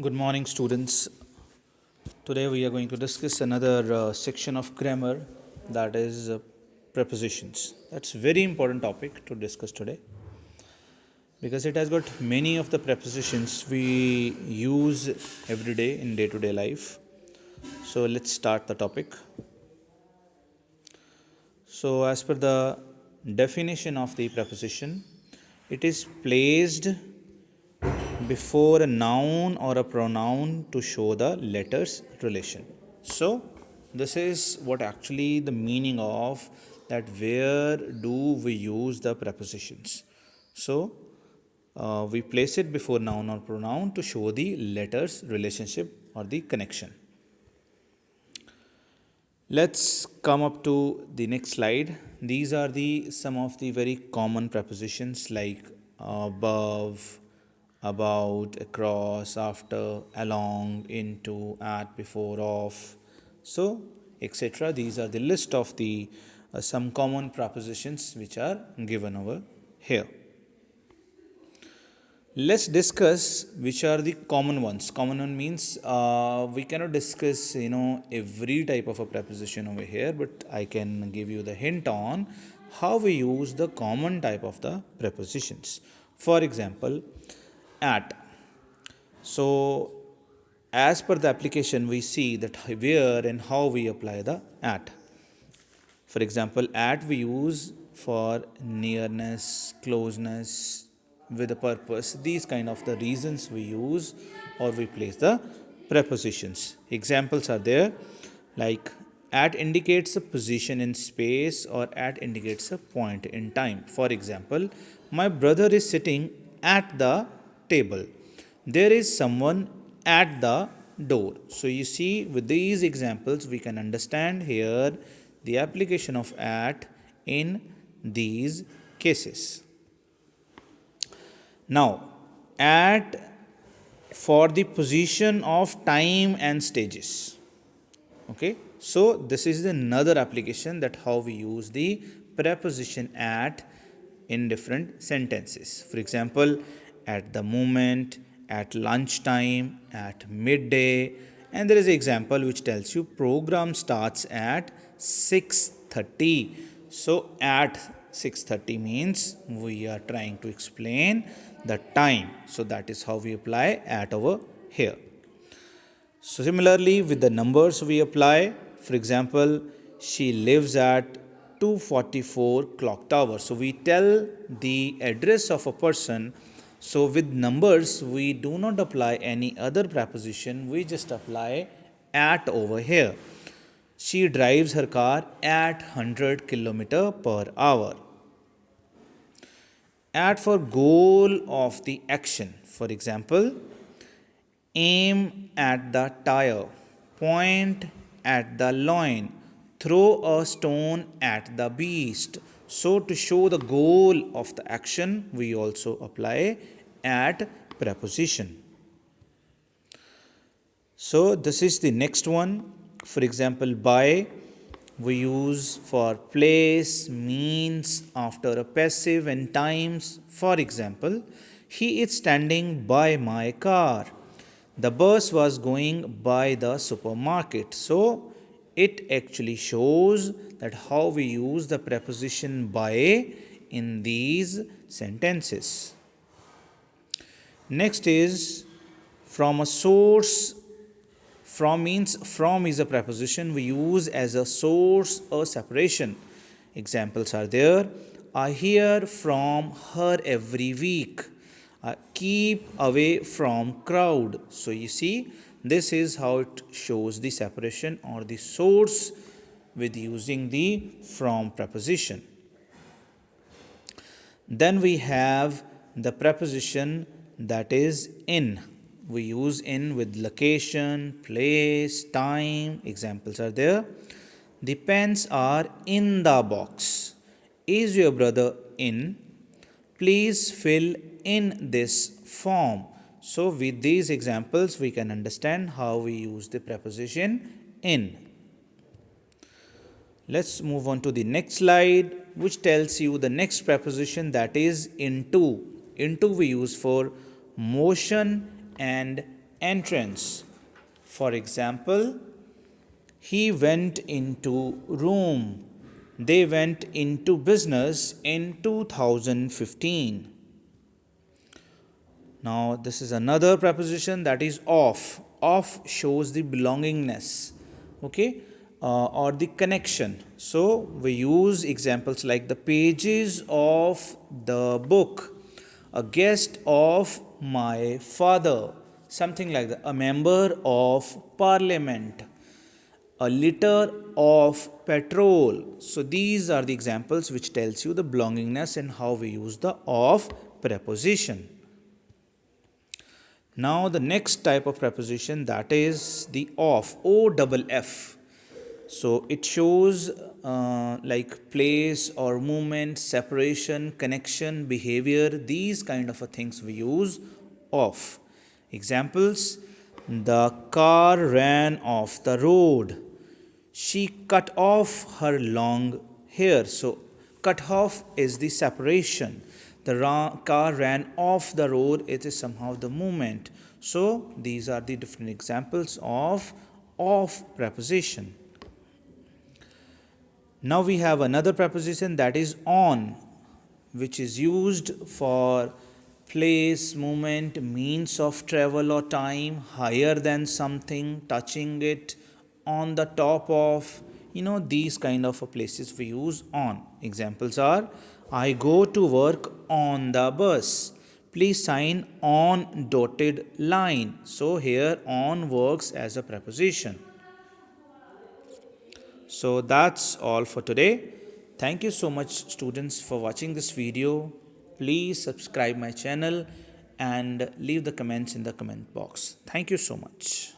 Good morning, students. Today we are going to discuss another section of grammar, that is prepositions. That's a very important topic to discuss today because it has got many of the prepositions we use every day in day to day life. So let's start the topic. So, as per the definition of the preposition, it is placed before a noun or a pronoun to show the letters relation. So, this is what actually the meaning of that where do we use the prepositions. So, we place it before noun or pronoun to show the letters relationship or the connection. Let's come up to the next slide. These are the some of the very common prepositions like above, about, across, after, along, into, at, before, of, so etc. These are the list of the some common prepositions which are given over here. Let's discuss which are the common ones. Common one means we cannot discuss every type of a preposition over here, but I can give you the hint on how we use the common type of the prepositions. For example, at. So, as per the application, we see that where and how we apply the at. For example, at we use for nearness, closeness, with a purpose. These kind of the reasons we use or we place the prepositions. Examples are there like at indicates a position in space or at indicates a point in time. For example, my brother is sitting at the table. There is someone at the door. So you see, with these examples, we can understand here the application of at in these cases. Now, at for the position of time and stages. Okay, so this is another application that how we use the preposition at in different sentences. For example, at the moment, at lunchtime, at midday, and there is an example which tells you program starts at 6:30. So at 6:30 means we are trying to explain the time. So that is how we apply at over here. So similarly with the numbers we apply, for example, she lives at 244 clock tower. So we tell the address of a person. So with numbers we do not apply any other preposition, we just apply at over here. She drives her car at 100 km per hour. At for goal of the action. For example, aim at the tire, point at the loin, throw a stone at the beast. So, to show the goal of the action, we also apply at preposition. So, this is the next one. For example, by we use for place, means, after a passive and times. For example, he is standing by my car. The bus was going by the supermarket. So, it actually shows that how we use the preposition by in these sentences. Next is from a source. From means from is a preposition we use as a source or separation. Examples are there. I hear from her every week. Keep away from crowd. So you see, this is how it shows the separation or the source with using the from preposition. Then we have the preposition that is in. We use in with location, place, time. Examples are there. The pens are in the box. Is your brother in? Please fill in this form. So, with these examples, we can understand how we use the preposition in. Let's move on to the next slide, which tells you the next preposition, that is into. Into we use for motion and entrance. For example, he went into room. They went into business in 2015. Now, this is another preposition, that is of. Of shows the belongingness, okay, or the connection. So, we use examples like the pages of the book, a guest of my father, something like that, a member of parliament, a liter of petrol. So, these are the examples which tells you the belongingness and how we use the of preposition. Now the next type of preposition, that is the of, O double F. So it shows like place or movement, separation, connection, behavior, these kind of things we use of. Examples: the car ran off the road. She cut off her long hair. So cut off is the separation. The car ran off the road, it is somehow the movement. So these are the different examples of preposition. Now we have another preposition, that is on, which is used for place, movement, means of travel or time, higher than something, touching it, on the top of, these kind of places we use on. Examples are: I go to work on the bus. Please sign on dotted line. So here on works as a preposition. So that's all for today. Thank you so much, students, for watching this video. Please subscribe my channel and leave the comments in the comment box. Thank you so much.